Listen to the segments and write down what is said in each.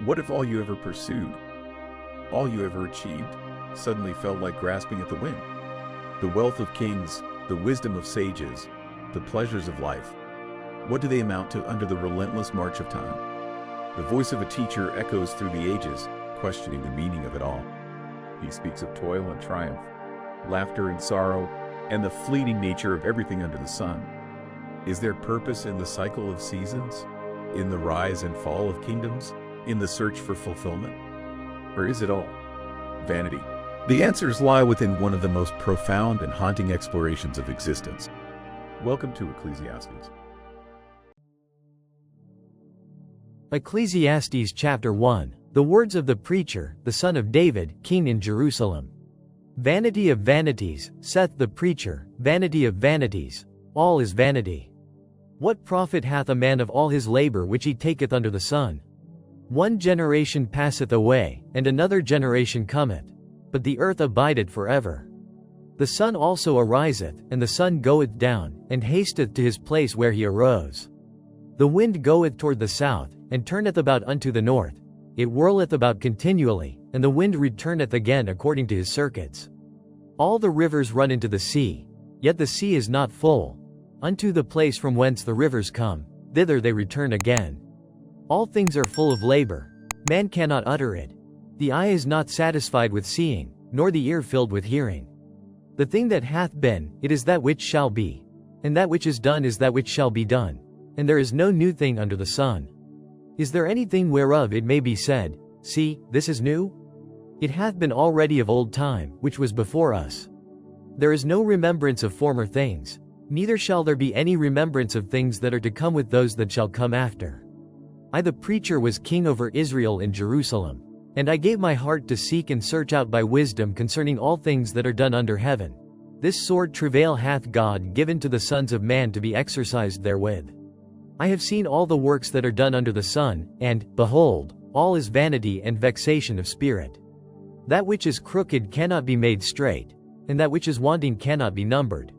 What if all you ever pursued, all you ever achieved, suddenly felt like grasping at the wind? The wealth of kings, the wisdom of sages, the pleasures of life, what do they amount to under the relentless march of time? The voice of a teacher echoes through the ages, questioning the meaning of it all. He speaks of toil and triumph, laughter and sorrow, and the fleeting nature of everything under the sun. Is there purpose in the cycle of seasons? In the rise and fall of kingdoms? In the search for fulfillment? Or is it all vanity? The answers lie within one of the most profound and haunting explorations of existence. Welcome to Ecclesiastes. Ecclesiastes chapter 1. The words of the preacher, the son of David, king in Jerusalem. Vanity of vanities, saith the preacher, vanity of vanities, all is vanity. What profit hath a man of all his labor which he taketh under the sun? One generation passeth away, and another generation cometh, but the earth abideth forever. The sun also ariseth, and the sun goeth down, and hasteth to his place where he arose. The wind goeth toward the south, and turneth about unto the north. It whirleth about continually, and the wind returneth again according to his circuits. All the rivers run into the sea, yet the sea is not full. Unto the place from whence the rivers come, thither they return again. All things are full of labor, man cannot utter it. The eye is not satisfied with seeing, nor the ear filled with hearing. The thing that hath been, it is that which shall be, and that which is done is that which shall be done, and there is no new thing under the sun. Is there anything whereof it may be said, See, this is new? It hath been already of old time, which was before us. There is no remembrance of former things, neither shall there be any remembrance of things that are to come with those that shall come after. I the preacher was king over Israel in Jerusalem, and I gave my heart to seek and search out by wisdom concerning all things that are done under heaven. This sore travail hath God given to the sons of man to be exercised therewith. I have seen all the works that are done under the sun, and, behold, all is vanity and vexation of spirit. That which is crooked cannot be made straight, and that which is wanting cannot be numbered.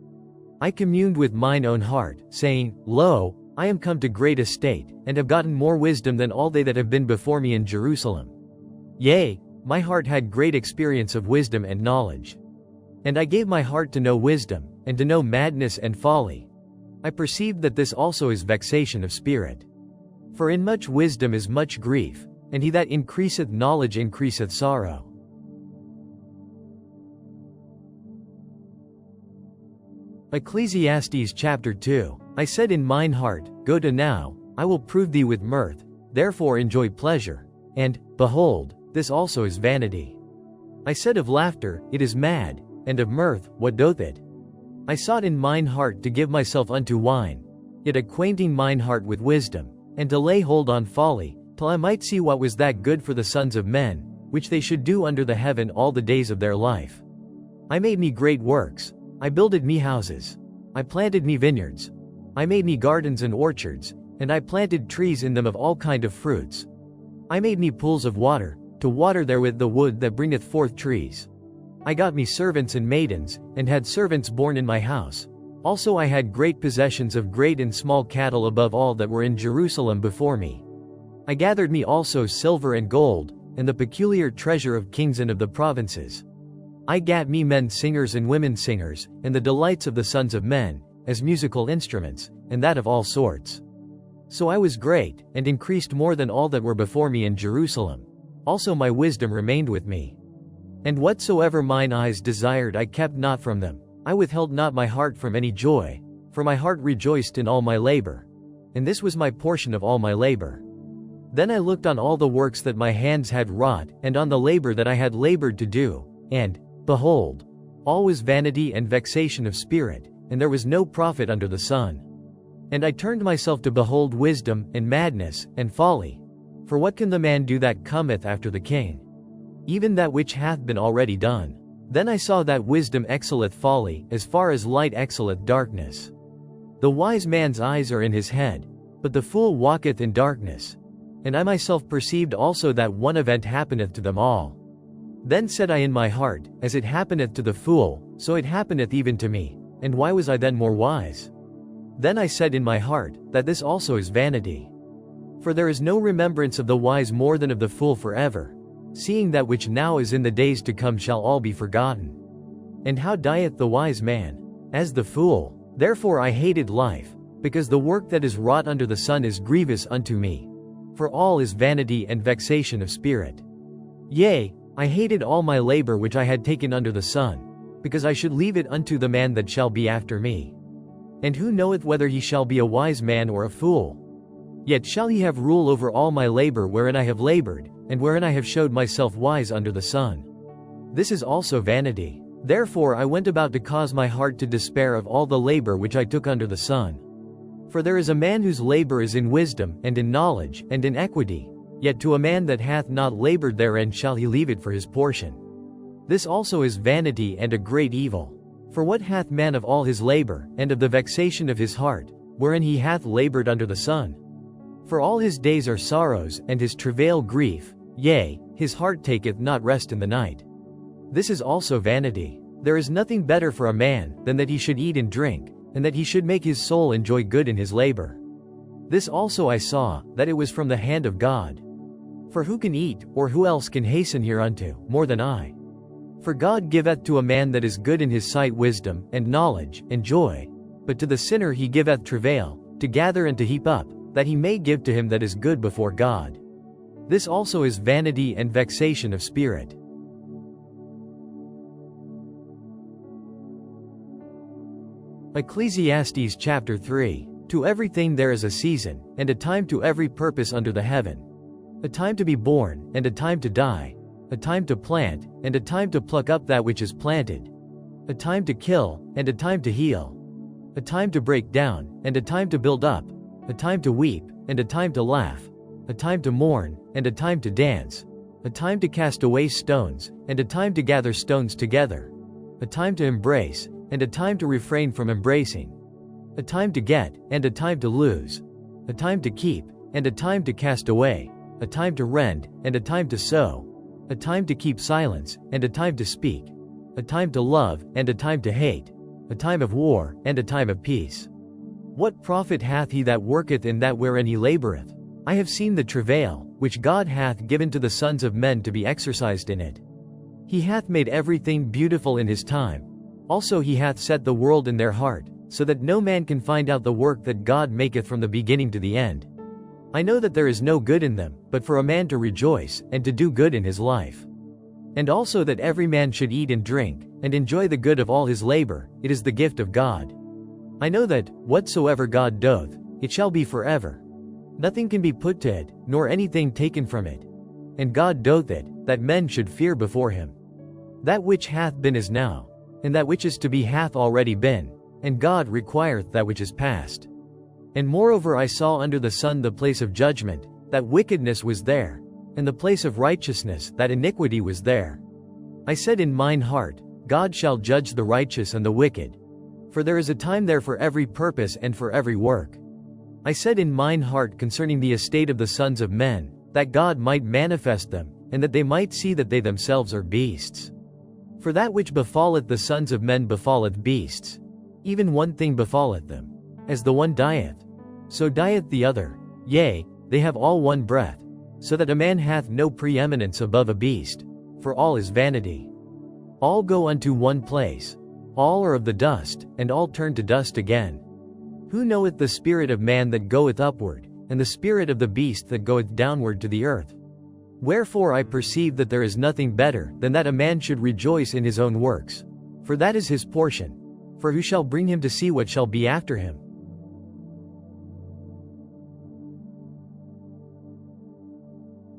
I communed with mine own heart, saying, Lo, I am come to great estate, and have gotten more wisdom than all they that have been before me in Jerusalem. Yea, my heart had great experience of wisdom and knowledge. And I gave my heart to know wisdom, and to know madness and folly. I perceived that this also is vexation of spirit. For in much wisdom is much grief, and he that increaseth knowledge increaseth sorrow. Ecclesiastes chapter 2. I said in mine heart, Go to now, I will prove thee with mirth, therefore enjoy pleasure. And, behold, this also is vanity. I said of laughter, It is mad, and of mirth, what doth it? I sought in mine heart to give myself unto wine, yet acquainting mine heart with wisdom, and to lay hold on folly, till I might see what was that good for the sons of men, which they should do under the heaven all the days of their life. I made me great works, I builded me houses, I planted me vineyards, I made me gardens and orchards, and I planted trees in them of all kind of fruits. I made me pools of water, to water therewith the wood that bringeth forth trees. I got me servants and maidens, and had servants born in my house. Also I had great possessions of great and small cattle above all that were in Jerusalem before me. I gathered me also silver and gold, and the peculiar treasure of kings and of the provinces. I gat me men singers and women singers, and the delights of the sons of men, as musical instruments, and that of all sorts. So I was great, and increased more than all that were before me in Jerusalem. Also my wisdom remained with me. And whatsoever mine eyes desired I kept not from them. I withheld not my heart from any joy, for my heart rejoiced in all my labor. And this was my portion of all my labor. Then I looked on all the works that my hands had wrought, and on the labor that I had labored to do, and, behold, all was vanity and vexation of spirit, and there was no profit under the sun. And I turned myself to behold wisdom, and madness, and folly. For what can the man do that cometh after the king? Even that which hath been already done. Then I saw that wisdom excelleth folly, as far as light excelleth darkness. The wise man's eyes are in his head, but the fool walketh in darkness. And I myself perceived also that one event happeneth to them all. Then said I in my heart, As it happeneth to the fool, so it happeneth even to me, and why was I then more wise? Then I said in my heart, That this also is vanity. For there is no remembrance of the wise more than of the fool forever, seeing that which now is in the days to come shall all be forgotten. And how dieth the wise man? As the fool. Therefore I hated life, because the work that is wrought under the sun is grievous unto me. For all is vanity and vexation of spirit. Yea, I hated all my labor which I had taken under the sun, because I should leave it unto the man that shall be after me. And who knoweth whether he shall be a wise man or a fool? Yet shall he have rule over all my labor wherein I have labored, and wherein I have showed myself wise under the sun. This is also vanity. Therefore I went about to cause my heart to despair of all the labor which I took under the sun. For there is a man whose labor is in wisdom, and in knowledge, and in equity, yet to a man that hath not labored therein shall he leave it for his portion. This also is vanity and a great evil. For what hath man of all his labor, and of the vexation of his heart, wherein he hath labored under the sun? For all his days are sorrows, and his travail grief, yea, his heart taketh not rest in the night. This is also vanity. There is nothing better for a man, than that he should eat and drink, and that he should make his soul enjoy good in his labor. This also I saw, that it was from the hand of God. For who can eat, or who else can hasten hereunto, more than I? For God giveth to a man that is good in his sight wisdom, and knowledge, and joy, but to the sinner he giveth travail, to gather and to heap up, that he may give to him that is good before God. This also is vanity and vexation of spirit. Ecclesiastes chapter 3. To everything there is a season, and a time to every purpose under the heaven. A time to be born, and a time to die. A time to plant, and a time to pluck up that which is planted. A time to kill, and a time to heal. A time to break down, and a time to build up. A time to weep, and a time to laugh. A time to mourn, and a time to dance. A time to cast away stones, and a time to gather stones together. A time to embrace, and a time to refrain from embracing. A time to get, and a time to lose. A time to keep, and a time to cast away. A time to rend, and a time to sow. A time to keep silence, and a time to speak. A time to love, and a time to hate. A time of war, and a time of peace. What profit hath he that worketh in that wherein he laboureth? I have seen the travail, which God hath given to the sons of men to be exercised in it. He hath made everything beautiful in his time. Also he hath set the world in their heart, so that no man can find out the work that God maketh from the beginning to the end. I know that there is no good in them, but for a man to rejoice, and to do good in his life. And also that every man should eat and drink, and enjoy the good of all his labor, it is the gift of God. I know that, whatsoever God doth, it shall be forever. Nothing can be put to it, nor anything taken from it. And God doth it, that men should fear before him. That which hath been is now, and that which is to be hath already been, and God requireth that which is past. And moreover I saw under the sun the place of judgment, that wickedness was there, and the place of righteousness, that iniquity was there. I said in mine heart, God shall judge the righteous and the wicked. For there is a time there for every purpose and for every work. I said in mine heart concerning the estate of the sons of men, that God might manifest them, and that they might see that they themselves are beasts. For that which befalleth the sons of men befalleth beasts. Even one thing befalleth them. As the one dieth, so dieth the other. Yea, they have all one breath. So that a man hath no preeminence above a beast. For all is vanity. All go unto one place. All are of the dust, and all turn to dust again. Who knoweth the spirit of man that goeth upward, and the spirit of the beast that goeth downward to the earth? Wherefore I perceive that there is nothing better than that a man should rejoice in his own works. For that is his portion. For who shall bring him to see what shall be after him?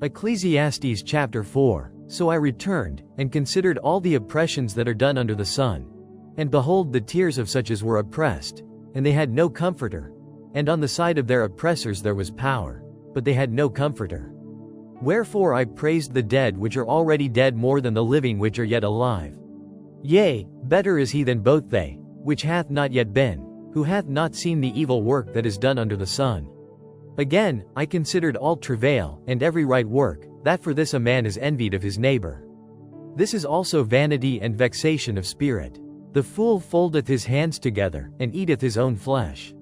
Ecclesiastes chapter 4. So I returned, and considered all the oppressions that are done under the sun. And behold the tears of such as were oppressed, and they had no comforter. And on the side of their oppressors there was power, but they had no comforter. Wherefore I praised the dead which are already dead more than the living which are yet alive. Yea, better is he than both they, which hath not yet been, who hath not seen the evil work that is done under the sun. Again, I considered all travail, and every right work, that for this a man is envied of his neighbor. This is also vanity and vexation of spirit. The fool foldeth his hands together, and eateth his own flesh.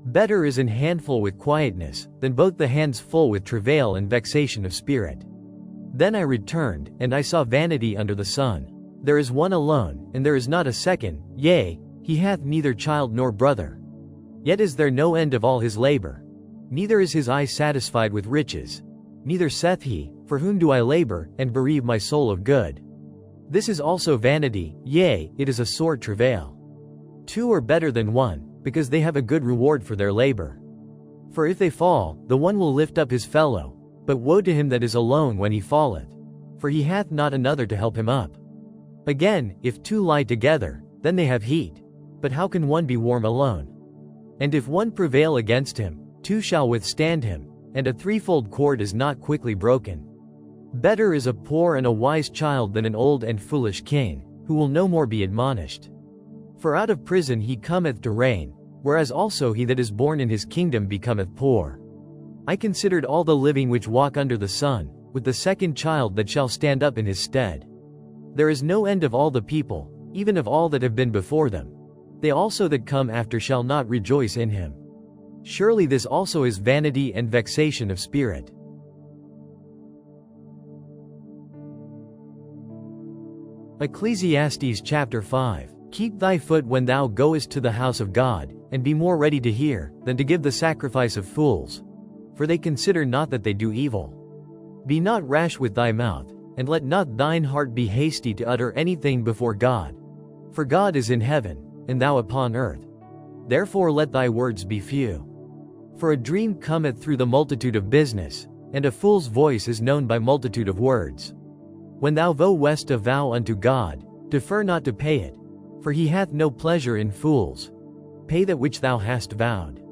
Better is an handful with quietness, than both the hands full with travail and vexation of spirit. Then I returned, and I saw vanity under the sun. There is one alone, and there is not a second, yea, he hath neither child nor brother. Yet is there no end of all his labor. Neither is his eye satisfied with riches. Neither saith he, for whom do I labor, and bereave my soul of good? This is also vanity, yea, it is a sore travail. Two are better than one, because they have a good reward for their labor. For if they fall, the one will lift up his fellow, but woe to him that is alone when he falleth, for he hath not another to help him up. Again, if two lie together, then they have heat, but how can one be warm alone? And if one prevail against him, two shall withstand him, and a threefold cord is not quickly broken. Better is a poor and a wise child than an old and foolish king, who will no more be admonished. For out of prison he cometh to reign, whereas also he that is born in his kingdom becometh poor. I considered all the living which walk under the sun, with the second child that shall stand up in his stead. There is no end of all the people, even of all that have been before them. They also that come after shall not rejoice in him. Surely this also is vanity and vexation of spirit. Ecclesiastes chapter 5. Keep thy foot when thou goest to the house of God, and be more ready to hear, than to give the sacrifice of fools. For they consider not that they do evil. Be not rash with thy mouth, and let not thine heart be hasty to utter anything before God. For God is in heaven, and thou upon earth. Therefore let thy words be few. For a dream cometh through the multitude of business, and a fool's voice is known by multitude of words. When thou vowest a vow unto God, defer not to pay it, for he hath no pleasure in fools. Pay that which thou hast vowed.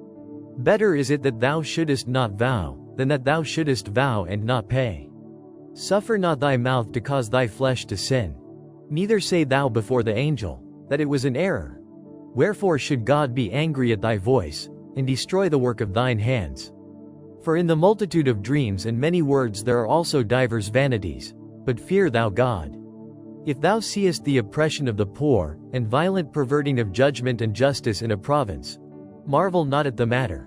Better is it that thou shouldest not vow, than that thou shouldest vow and not pay. Suffer not thy mouth to cause thy flesh to sin. Neither say thou before the angel, that it was an error. Wherefore should God be angry at thy voice, and destroy the work of thine hands? For in the multitude of dreams and many words there are also divers vanities, but fear thou God. If thou seest the oppression of the poor, and violent perverting of judgment and justice in a province, marvel not at the matter.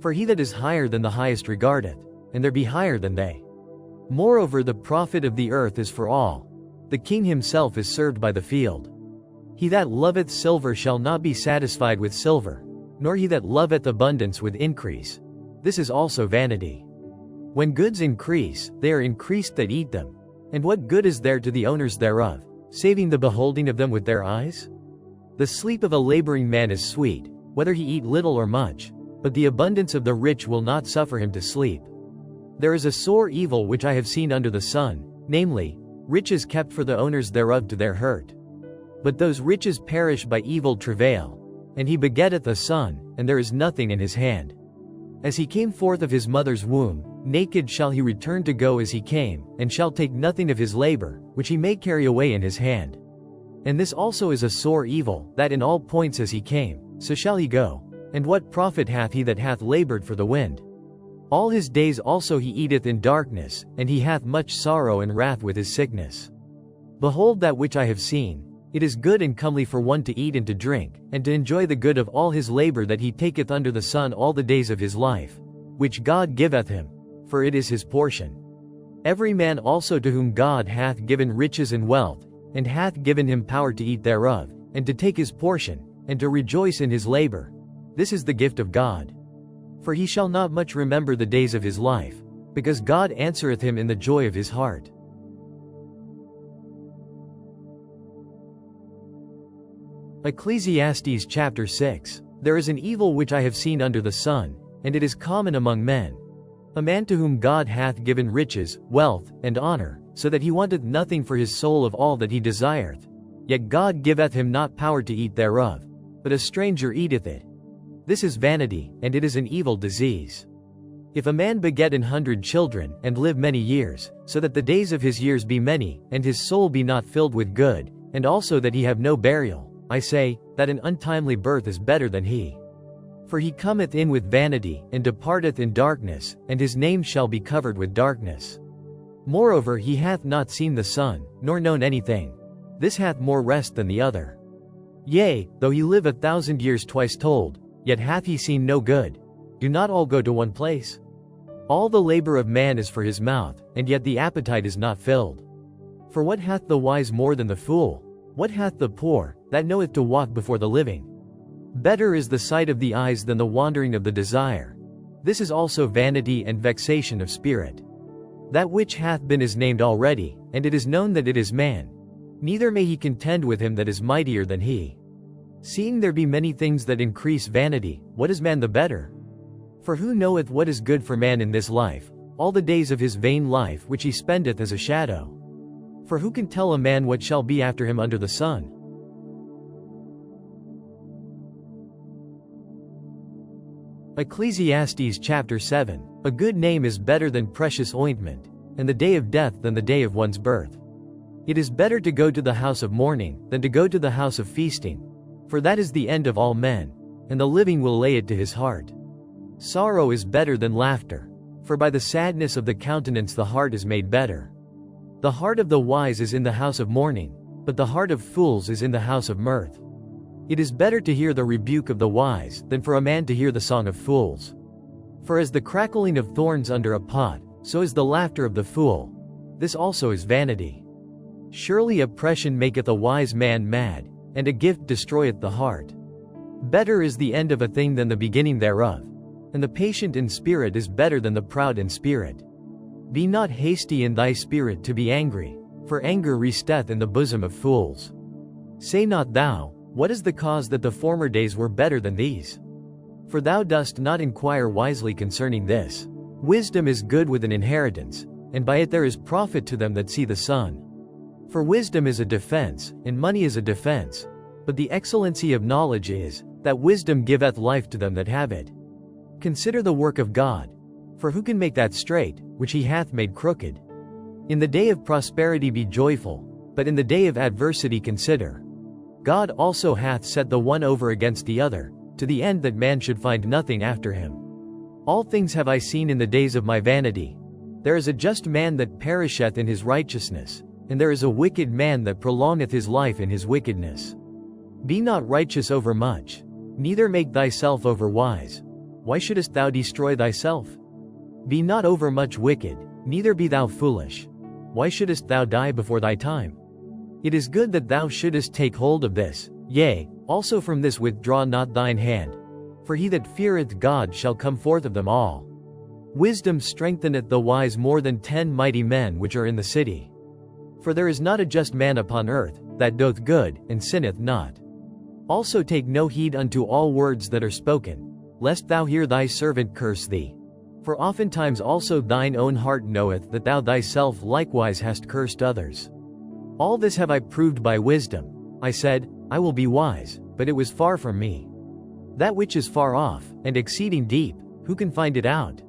For he that is higher than the highest regardeth, and there be higher than they. Moreover the profit of the earth is for all. The king himself is served by the field. He that loveth silver shall not be satisfied with silver, nor he that loveth abundance with increase. This is also vanity. When goods increase, they are increased that eat them. And what good is there to the owners thereof, saving the beholding of them with their eyes? The sleep of a laboring man is sweet, whether he eat little or much, but the abundance of the rich will not suffer him to sleep. There is a sore evil which I have seen under the sun, namely, riches kept for the owners thereof to their hurt. But those riches perish by evil travail, and he begetteth a son, and there is nothing in his hand. As he came forth of his mother's womb, naked shall he return to go as he came, and shall take nothing of his labor, which he may carry away in his hand. And this also is a sore evil, that in all points as he came, so shall he go. And what profit hath he that hath labored for the wind? All his days also he eateth in darkness, and he hath much sorrow and wrath with his sickness. Behold that which I have seen, it is good and comely for one to eat and to drink, and to enjoy the good of all his labor that he taketh under the sun all the days of his life, which God giveth him, for it is his portion. Every man also to whom God hath given riches and wealth, and hath given him power to eat thereof, and to take his portion, and to rejoice in his labor. This is the gift of God. For he shall not much remember the days of his life, because God answereth him in the joy of his heart. Ecclesiastes chapter 6. There is an evil which I have seen under the sun, and it is common among men. A man to whom God hath given riches, wealth, and honor, so that he wanteth nothing for his soul of all that he desireth. Yet God giveth him not power to eat thereof, but a stranger eateth it. This is vanity, and it is an evil disease. If a man beget 100 children, and live many years, so that the days of his years be many, and his soul be not filled with good, and also that he have no burial, I say, that an untimely birth is better than he. For he cometh in with vanity, and departeth in darkness, and his name shall be covered with darkness. Moreover he hath not seen the sun, nor known anything. This hath more rest than the other. Yea, though he live 1,000 years twice told, yet hath he seen no good. Do not all go to one place? All the labor of man is for his mouth, and yet the appetite is not filled. For what hath the wise more than the fool? What hath the poor, that knoweth to walk before the living? Better is the sight of the eyes than the wandering of the desire. This is also vanity and vexation of spirit. That which hath been is named already, and it is known that it is man. Neither may he contend with him that is mightier than he. Seeing there be many things that increase vanity, what is man the better? For who knoweth what is good for man in this life, all the days of his vain life which he spendeth as a shadow? For who can tell a man what shall be after him under the sun? Ecclesiastes chapter 7. A good name is better than precious ointment, and the day of death than the day of one's birth. It is better to go to the house of mourning, than to go to the house of feasting. For that is the end of all men, and the living will lay it to his heart. Sorrow is better than laughter, for by the sadness of the countenance the heart is made better. The heart of the wise is in the house of mourning, but the heart of fools is in the house of mirth. It is better to hear the rebuke of the wise, than for a man to hear the song of fools. For as the crackling of thorns under a pot, so is the laughter of the fool. This also is vanity. Surely oppression maketh a wise man mad, and a gift destroyeth the heart. Better is the end of a thing than the beginning thereof, and the patient in spirit is better than the proud in spirit. Be not hasty in thy spirit to be angry, for anger resteth in the bosom of fools. Say not thou, what is the cause that the former days were better than these? For thou dost not inquire wisely concerning this. Wisdom is good with an inheritance, and by it there is profit to them that see the sun. For wisdom is a defense, and money is a defense. But the excellency of knowledge is, that wisdom giveth life to them that have it. Consider the work of God. For who can make that straight, which he hath made crooked? In the day of prosperity be joyful, but in the day of adversity consider. God also hath set the one over against the other, to the end that man should find nothing after him. All things have I seen in the days of my vanity. There is a just man that perisheth in his righteousness, and there is a wicked man that prolongeth his life in his wickedness. Be not righteous over much, neither make thyself over wise. Why shouldest thou destroy thyself? Be not over much wicked, neither be thou foolish. Why shouldest thou die before thy time? It is good that thou shouldest take hold of this, yea, also from this withdraw not thine hand. For he that feareth God shall come forth of them all. Wisdom strengtheneth the wise more than 10 mighty men which are in the city. For there is not a just man upon earth, that doth good, and sinneth not. Also take no heed unto all words that are spoken, lest thou hear thy servant curse thee. For oftentimes also thine own heart knoweth that thou thyself likewise hast cursed others. All this have I proved by wisdom. I said, I will be wise, but it was far from me. That which is far off, and exceeding deep, who can find it out?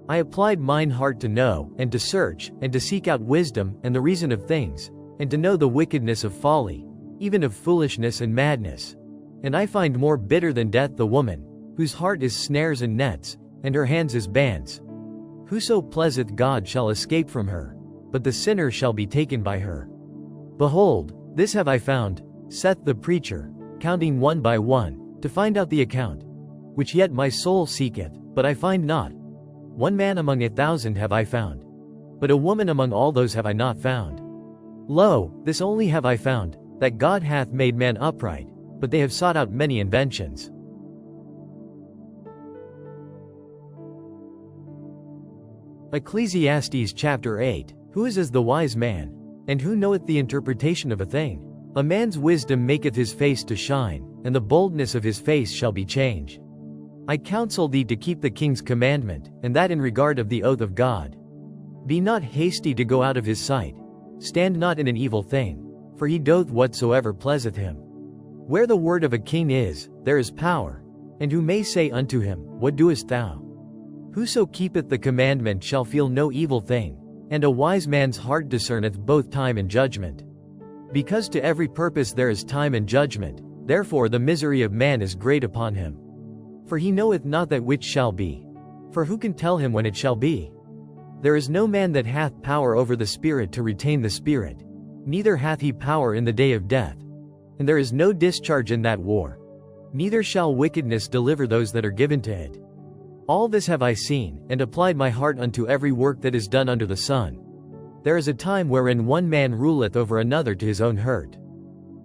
I applied mine heart to know, and to search, and to seek out wisdom, and the reason of things, and to know the wickedness of folly, even of foolishness and madness. And I find more bitter than death the woman, whose heart is snares and nets, and her hands is bands. Whoso pleaseth God shall escape from her, but the sinner shall be taken by her. Behold, this have I found, saith the preacher, counting one by one, to find out the account, which yet my soul seeketh, but I find not. One man among 1,000 have I found, but a woman among all those have I not found. Lo, this only have I found, that God hath made man upright, but they have sought out many inventions. Ecclesiastes chapter 8. Who is as the wise man? And who knoweth the interpretation of a thing? A man's wisdom maketh his face to shine, and the boldness of his face shall be changed. I counsel thee to keep the king's commandment, and that in regard of the oath of God. Be not hasty to go out of his sight. Stand not in an evil thing, for he doth whatsoever pleaseth him. Where the word of a king is, there is power. And who may say unto him, What doest thou? Whoso keepeth the commandment shall feel no evil thing, and a wise man's heart discerneth both time and judgment. Because to every purpose there is time and judgment, therefore the misery of man is great upon him. For he knoweth not that which shall be. For who can tell him when it shall be? There is no man that hath power over the spirit to retain the spirit, neither hath he power in the day of death. And there is no discharge in that war. neither shall wickedness deliver those that are given to it. All this have I seen, and applied my heart unto every work that is done under the sun. There is a time wherein one man ruleth over another to his own hurt.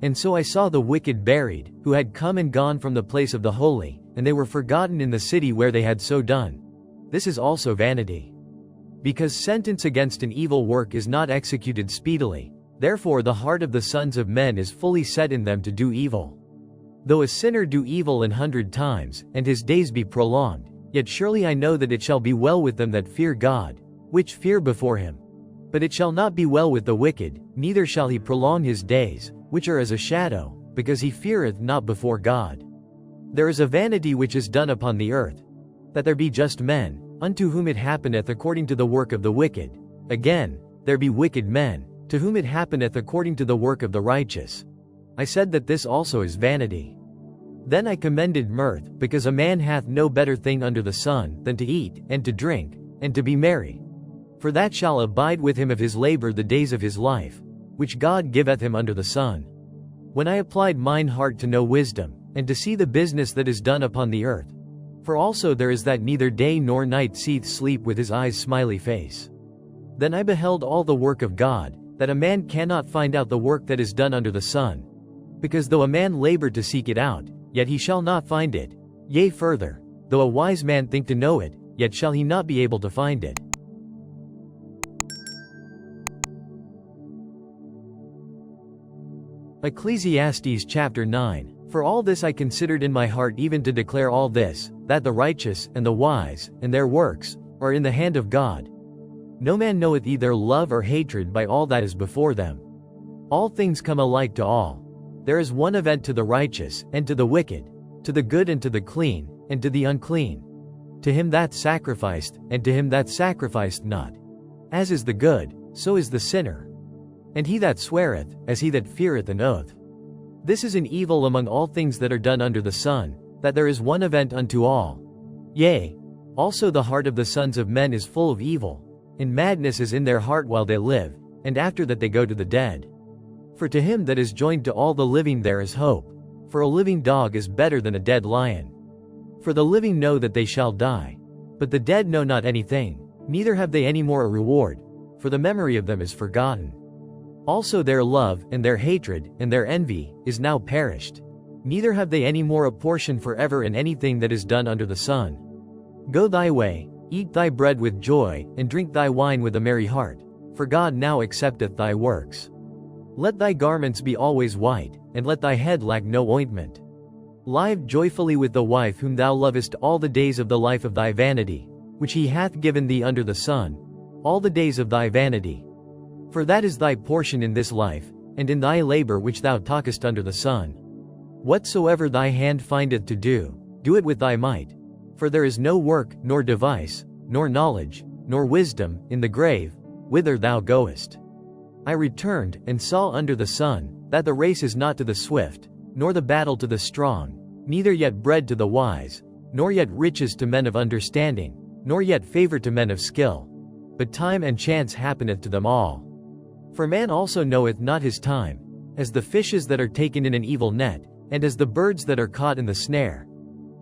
And so I saw the wicked buried, who had come and gone from the place of the holy, and they were forgotten in the city where they had so done. This is also vanity. Because sentence against an evil work is not executed speedily, therefore the heart of the sons of men is fully set in them to do evil. Though a sinner do evil 100 times, and his days be prolonged, yet surely I know that it shall be well with them that fear God, which fear before him. But it shall not be well with the wicked, neither shall he prolong his days, which are as a shadow, because he feareth not before God. There is a vanity which is done upon the earth, that there be just men, unto whom it happeneth according to the work of the wicked. Again, there be wicked men, to whom it happeneth according to the work of the righteous. I said that this also is vanity. Then I commended mirth, because a man hath no better thing under the sun, than to eat, and to drink, and to be merry. For that shall abide with him of his labor the days of his life, which God giveth him under the sun. When I applied mine heart to know wisdom, and to see the business that is done upon the earth. For also there is that neither day nor night seeth sleep with his eyes smiley face. Then I beheld all the work of God, that a man cannot find out the work that is done under the sun. Because though a man labor to seek it out, yet he shall not find it. Yea further, though a wise man think to know it, yet shall he not be able to find it. Ecclesiastes chapter 9. For all this I considered in my heart even to declare all this, that the righteous, and the wise, and their works, are in the hand of God. No man knoweth either love or hatred by all that is before them. All things come alike to all. There is one event to the righteous, and to the wicked, to the good and to the clean, and to the unclean. To him that sacrificed, and to him that sacrificed not. As is the good, so is the sinner. And he that sweareth, as he that feareth an oath. This is an evil among all things that are done under the sun, that there is one event unto all. Yea, also the heart of the sons of men is full of evil, and madness is in their heart while they live, and after that they go to the dead. For to him that is joined to all the living there is hope, for a living dog is better than a dead lion. For the living know that they shall die, but the dead know not anything, neither have they any more a reward, for the memory of them is forgotten. Also their love, and their hatred, and their envy, is now perished. Neither have they any more a portion forever in anything that is done under the sun. Go thy way, eat thy bread with joy, and drink thy wine with a merry heart, for God now accepteth thy works. Let thy garments be always white, and let thy head lack no ointment. Live joyfully with the wife whom thou lovest all the days of the life of thy vanity, which he hath given thee under the sun, all the days of thy vanity. For that is thy portion in this life, and in thy labor which thou talkest under the sun. Whatsoever thy hand findeth to do, do it with thy might. For there is no work, nor device, nor knowledge, nor wisdom, in the grave, whither thou goest. I returned, and saw under the sun, that the race is not to the swift, nor the battle to the strong, neither yet bread to the wise, nor yet riches to men of understanding, nor yet favor to men of skill. But time and chance happeneth to them all. For man also knoweth not his time, as the fishes that are taken in an evil net, and as the birds that are caught in the snare.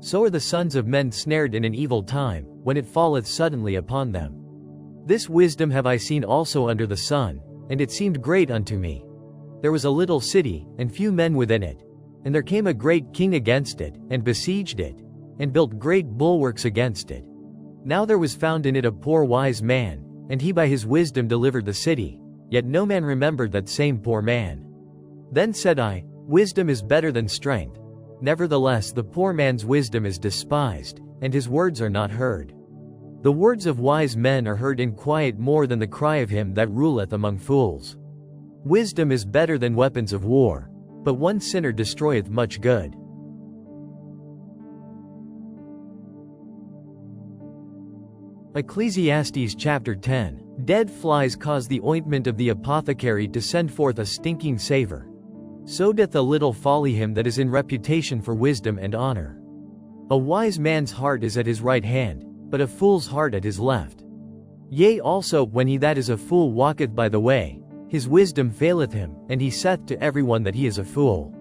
So are the sons of men snared in an evil time, when it falleth suddenly upon them. This wisdom have I seen also under the sun, and it seemed great unto me. There was a little city, and few men within it. And there came a great king against it, and besieged it, and built great bulwarks against it. Now there was found in it a poor wise man, and he by his wisdom delivered the city. Yet no man remembered that same poor man. Then said I, Wisdom is better than strength. Nevertheless the poor man's wisdom is despised, and his words are not heard. The words of wise men are heard in quiet more than the cry of him that ruleth among fools. Wisdom is better than weapons of war, but one sinner destroyeth much good. Ecclesiastes chapter 10. Dead flies cause the ointment of the apothecary to send forth a stinking savor. So doth a little folly him that is in reputation for wisdom and honor. A wise man's heart is at his right hand, but a fool's heart at his left. Yea also, when he that is a fool walketh by the way, his wisdom faileth him, and he saith to every one that he is a fool.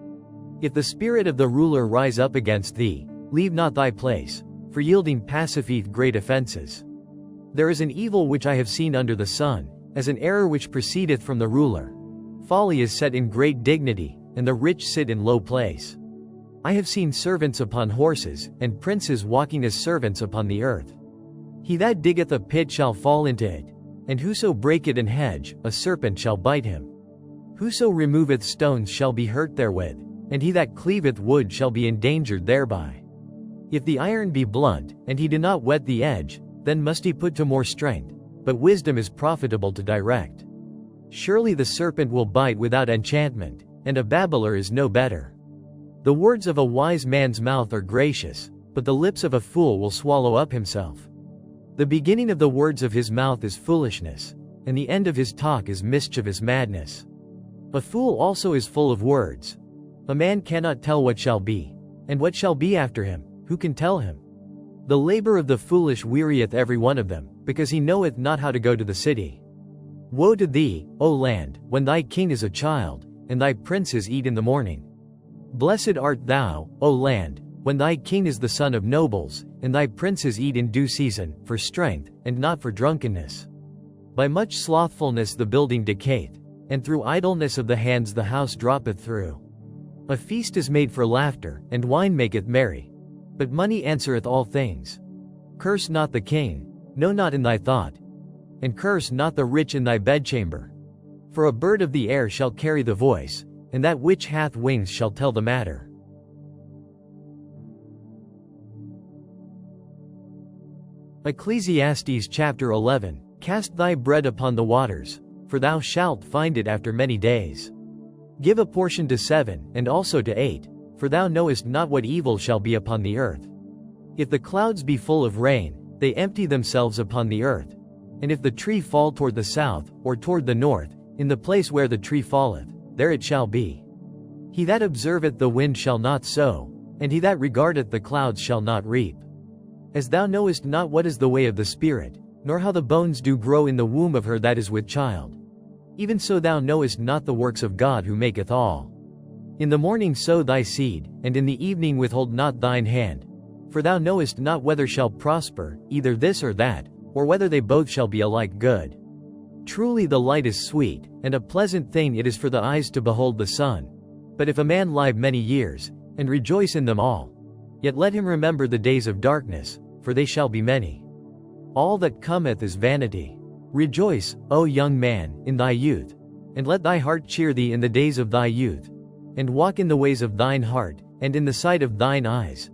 If the spirit of the ruler rise up against thee, leave not thy place, for yielding passiveth great offenses. There is an evil which I have seen under the sun, as an error which proceedeth from the ruler. Folly is set in great dignity, and the rich sit in low place. I have seen servants upon horses, and princes walking as servants upon the earth. He that diggeth a pit shall fall into it, and whoso breaketh an hedge, a serpent shall bite him. Whoso removeth stones shall be hurt therewith, and he that cleaveth wood shall be endangered thereby. If the iron be blunt, and he do not whet the edge, then must he put to more strength, but wisdom is profitable to direct. Surely the serpent will bite without enchantment, and a babbler is no better. The words of a wise man's mouth are gracious, but the lips of a fool will swallow up himself. The beginning of the words of his mouth is foolishness, and the end of his talk is mischievous madness. A fool also is full of words. A man cannot tell what shall be, and what shall be after him, who can tell him? The labor of the foolish wearieth every one of them, because he knoweth not how to go to the city. Woe to thee, O land, when thy king is a child, and thy princes eat in the morning. Blessed art thou, O land, when thy king is the son of nobles, and thy princes eat in due season, for strength, and not for drunkenness. By much slothfulness the building decayeth, and through idleness of the hands the house droppeth through. A feast is made for laughter, and wine maketh merry. But money answereth all things. Curse not the king, no not in thy thought, and curse not the rich in thy bedchamber. For a bird of the air shall carry the voice, and that which hath wings shall tell the matter. Ecclesiastes chapter 11. Cast thy bread upon the waters, for thou shalt find it after many days. Give a portion to 7, and also to 8, for thou knowest not what evil shall be upon the earth. If the clouds be full of rain, they empty themselves upon the earth. And if the tree fall toward the south, or toward the north, in the place where the tree falleth, there it shall be. He that observeth the wind shall not sow, and he that regardeth the clouds shall not reap. As thou knowest not what is the way of the Spirit, nor how the bones do grow in the womb of her that is with child, even so thou knowest not the works of God who maketh all. In the morning sow thy seed, and in the evening withhold not thine hand, for thou knowest not whether shall prosper, either this or that, or whether they both shall be alike good. Truly the light is sweet, and a pleasant thing it is for the eyes to behold the sun. But if a man live many years, and rejoice in them all, yet let him remember the days of darkness, for they shall be many. All that cometh is vanity. Rejoice, O young man, in thy youth, and let thy heart cheer thee in the days of thy youth, and walk in the ways of thine heart, and in the sight of thine eyes.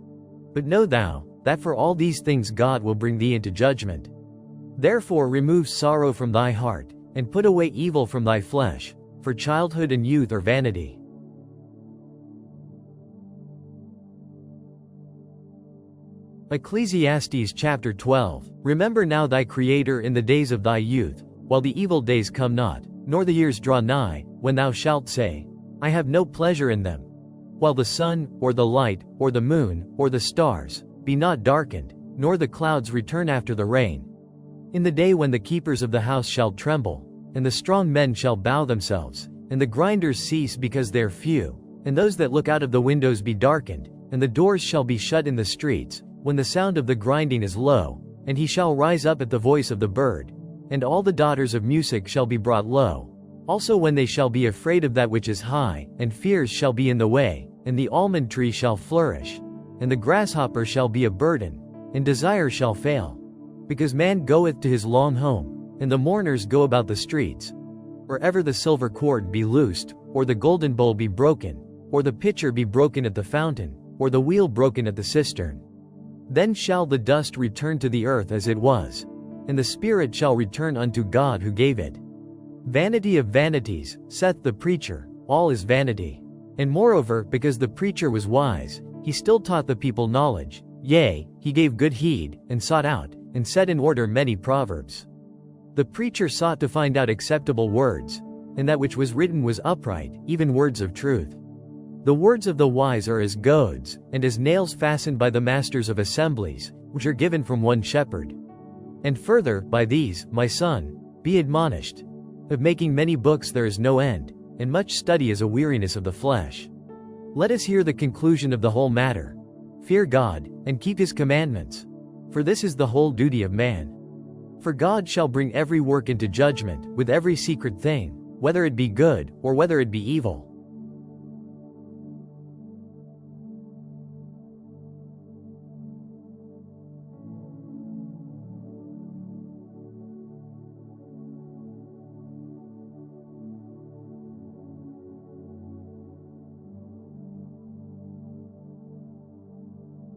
But know thou, that for all these things God will bring thee into judgment. Therefore remove sorrow from thy heart, and put away evil from thy flesh, for childhood and youth are vanity. Ecclesiastes chapter 12. Remember now thy Creator in the days of thy youth, while the evil days come not, nor the years draw nigh, when thou shalt say, I have no pleasure in them. While the sun, or the light, or the moon, or the stars, be not darkened, nor the clouds return after the rain. In the day when the keepers of the house shall tremble, and the strong men shall bow themselves, and the grinders cease because they are few, and those that look out of the windows be darkened, and the doors shall be shut in the streets, when the sound of the grinding is low, and he shall rise up at the voice of the bird, and all the daughters of music shall be brought low. Also when they shall be afraid of that which is high, and fears shall be in the way, and the almond tree shall flourish, and the grasshopper shall be a burden, and desire shall fail. Because man goeth to his long home, and the mourners go about the streets. Or ever the silver cord be loosed, or the golden bowl be broken, or the pitcher be broken at the fountain, or the wheel broken at the cistern. Then shall the dust return to the earth as it was, and the spirit shall return unto God who gave it. Vanity of vanities, saith the preacher, all is vanity. And moreover, because the preacher was wise, he still taught the people knowledge, yea, he gave good heed, and sought out, and set in order many proverbs. The preacher sought to find out acceptable words, and that which was written was upright, even words of truth. The words of the wise are as goads, and as nails fastened by the masters of assemblies, which are given from one shepherd. And further, by these, my son, be admonished. Of making many books there is no end, and much study is a weariness of the flesh. Let us hear the conclusion of the whole matter. Fear God, and keep his commandments. For this is the whole duty of man. For God shall bring every work into judgment, with every secret thing, whether it be good, or whether it be evil.